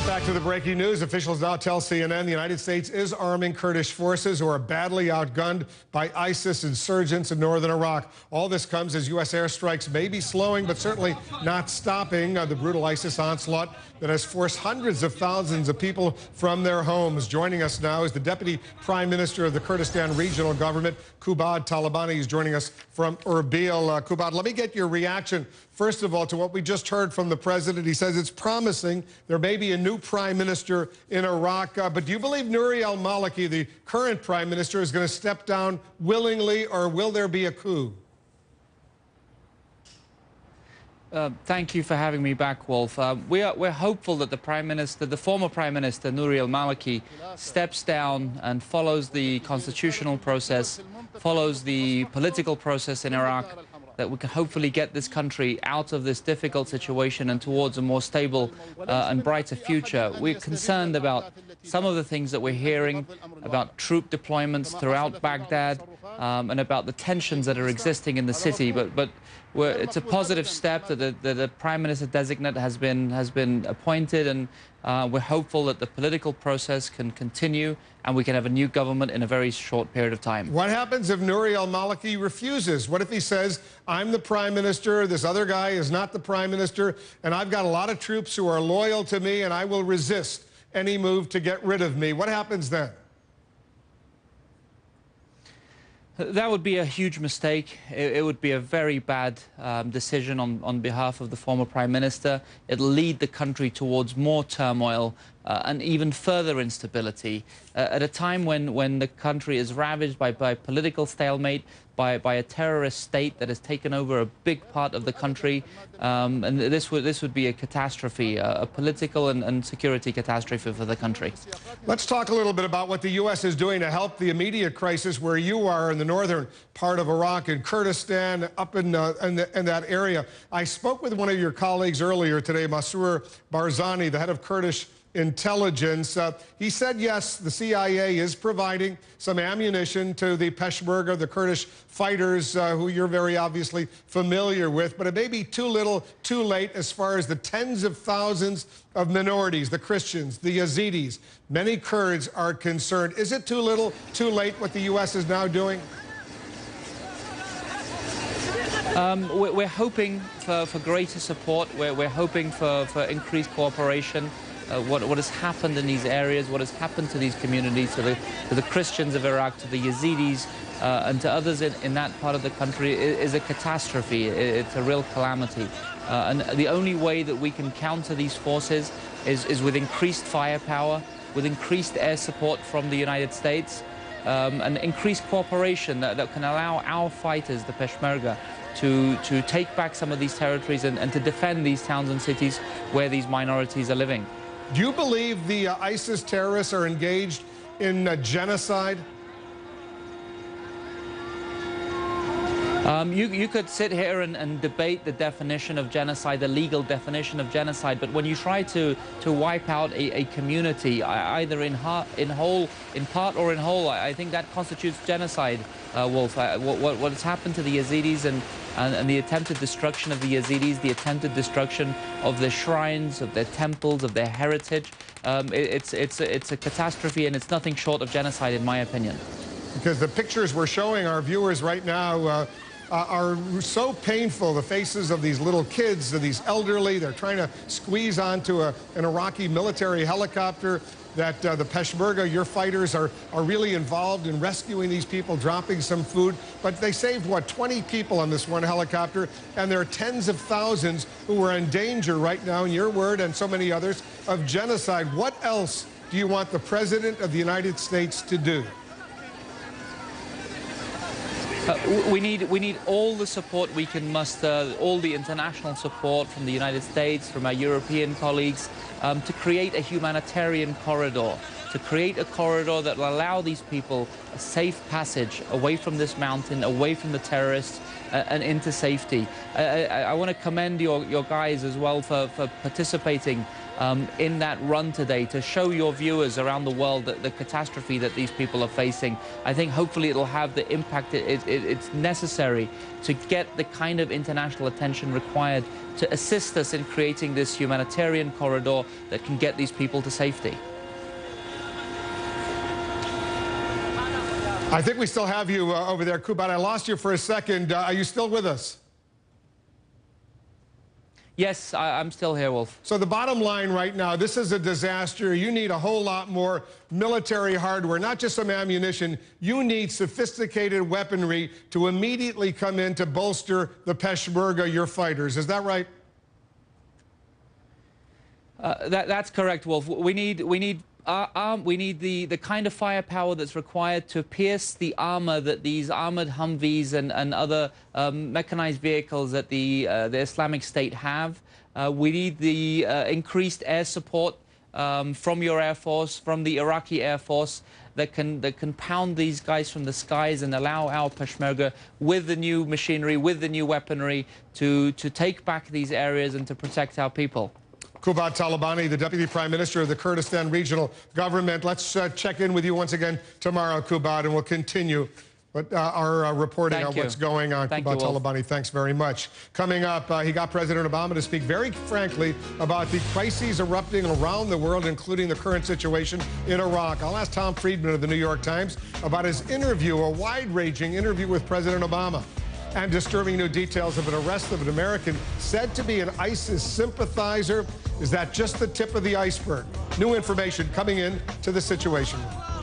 Get back to the breaking news. Officials now tell CNN the United States is arming Kurdish forces who are badly outgunned by ISIS insurgents in northern Iraq. All this comes as U.S. airstrikes may be slowing, but certainly not stopping the brutal ISIS onslaught that has forced hundreds of thousands of people from their homes. Joining us now is the Deputy Prime Minister of the Kurdistan Regional Government, Qubad Talabani. He's joining us from Erbil. Qubad, let me get your reaction, first of all, to what we just heard from the president. He says it's promising there may be a new prime minister in Iraq. But do you believe Nouri al-Maliki, the current prime minister, is going to step down willingly, or will there be a coup? Thank you for having me back, Wolf. We're hopeful that the former Prime Minister, Nouri al-Maliki, steps down and follows the constitutional process, follows the political process in Iraq, that we can hopefully get this country out of this difficult situation and towards a more stable and brighter future. We're concerned about some of the things that we're hearing about troop deployments throughout Baghdad and about the tensions that are existing in the city. But it's a positive step that the Prime Minister designate has been appointed, and we're hopeful that the political process can continue and we can have a new government in a very short period of time. What happens if Nouri al-Maliki refuses? What if he says, I'm the prime minister, this other guy is not the prime minister, and I've got a lot of troops who are loyal to me, and I will resist any move to get rid of me? What happens then? That would be a huge mistake. It would be a very bad decision on behalf of the former Prime Minister. It'll lead the country towards more turmoil and even further instability at a time when the country is ravaged by political stalemate, by a terrorist state that has taken over a big part of the country. And this would be a catastrophe, a political and security catastrophe for the country. Let's talk a little bit about what the U.S. is doing to help the immediate crisis where you are in the northern part of Iraq, in Kurdistan, up in that area. I spoke with one of your colleagues earlier today, Masroor Barzani, the head of Kurdish intelligence. He said, yes, the CIA is providing some ammunition to the Peshmerga, the Kurdish fighters, who you're very obviously familiar with, but it may be too little, too late as far as the tens of thousands of minorities, the Christians, the Yazidis. Many Kurds are concerned. Is it too little, too late what the U.S. is now doing? We're hoping for greater support. We're hoping for increased cooperation. What has happened in these areas, what has happened to these communities, to the Christians of Iraq, to the Yazidis, and to others in that part of the country is a catastrophe. It's a real calamity. And the only way that we can counter these forces is with increased firepower, with increased air support from the United States, and increased cooperation that can allow our fighters, the Peshmerga, to take back some of these territories and to defend these towns and cities where these minorities are living. Do you believe the ISIS terrorists are engaged in genocide? You could sit here and debate the definition of genocide, the legal definition of genocide, but when you try to wipe out a community, either in part or in whole, I think that constitutes genocide, Wolf. What has happened to the Yazidis and the attempted destruction of the Yazidis, the attempted destruction of their shrines, of their temples, of their heritage, it's a catastrophe, and it's nothing short of genocide, in my opinion. Because the pictures we're showing our viewers right now are so painful. The faces of these little kids, of these elderly, they're trying to squeeze onto an Iraqi military helicopter. That the Peshmerga, your fighters, are really involved in rescuing these people, dropping some food. But they saved, what, 20 people on this one helicopter, and there are tens of thousands who are in danger right now, in your word and so many others, of genocide. What else do you want the President of the United States to do? We need all the support we can muster, all the international support from the United States, from our European colleagues, to create a humanitarian corridor, to create a corridor that will allow these people a safe passage away from this mountain, away from the terrorists, and into safety. I want to commend your guys as well for participating in that run today to show your viewers around the world that the catastrophe that these people are facing. I think hopefully it'll have the impact it's necessary to get the kind of international attention required to assist us in creating this humanitarian corridor that can get these people to safety. I think we still have you over there, Qubad. I lost you for a second. Are you still with us? Yes, I'm still here, Wolf. So the bottom line right now, this is a disaster. You need a whole lot more military hardware, not just some ammunition. You need sophisticated weaponry to immediately come in to bolster the Peshmerga, your fighters. Is that right? That's correct, Wolf. We need the kind of firepower that's required to pierce the armor that these armored Humvees and other mechanized vehicles that the Islamic State have. We need the increased air support from your Air Force, from the Iraqi Air Force, that can pound these guys from the skies and allow our Peshmerga, with the new machinery, with the new weaponry, to take back these areas and to protect our people. Qubad Talabani, the Deputy Prime Minister of the Kurdistan Regional Government. Let's check in with you once again tomorrow, Qubad, and we'll continue our reporting on what's going on. Qubad Talabani, thanks very much. Coming up, he got President Obama to speak very frankly about the crises erupting around the world, including the current situation in Iraq. I'll ask Tom Friedman of the New York Times about his interview, a wide-ranging interview with President Obama. And disturbing new details of an arrest of an American said to be an ISIS sympathizer. Is that just the tip of the iceberg? New information coming in to the Situation Room.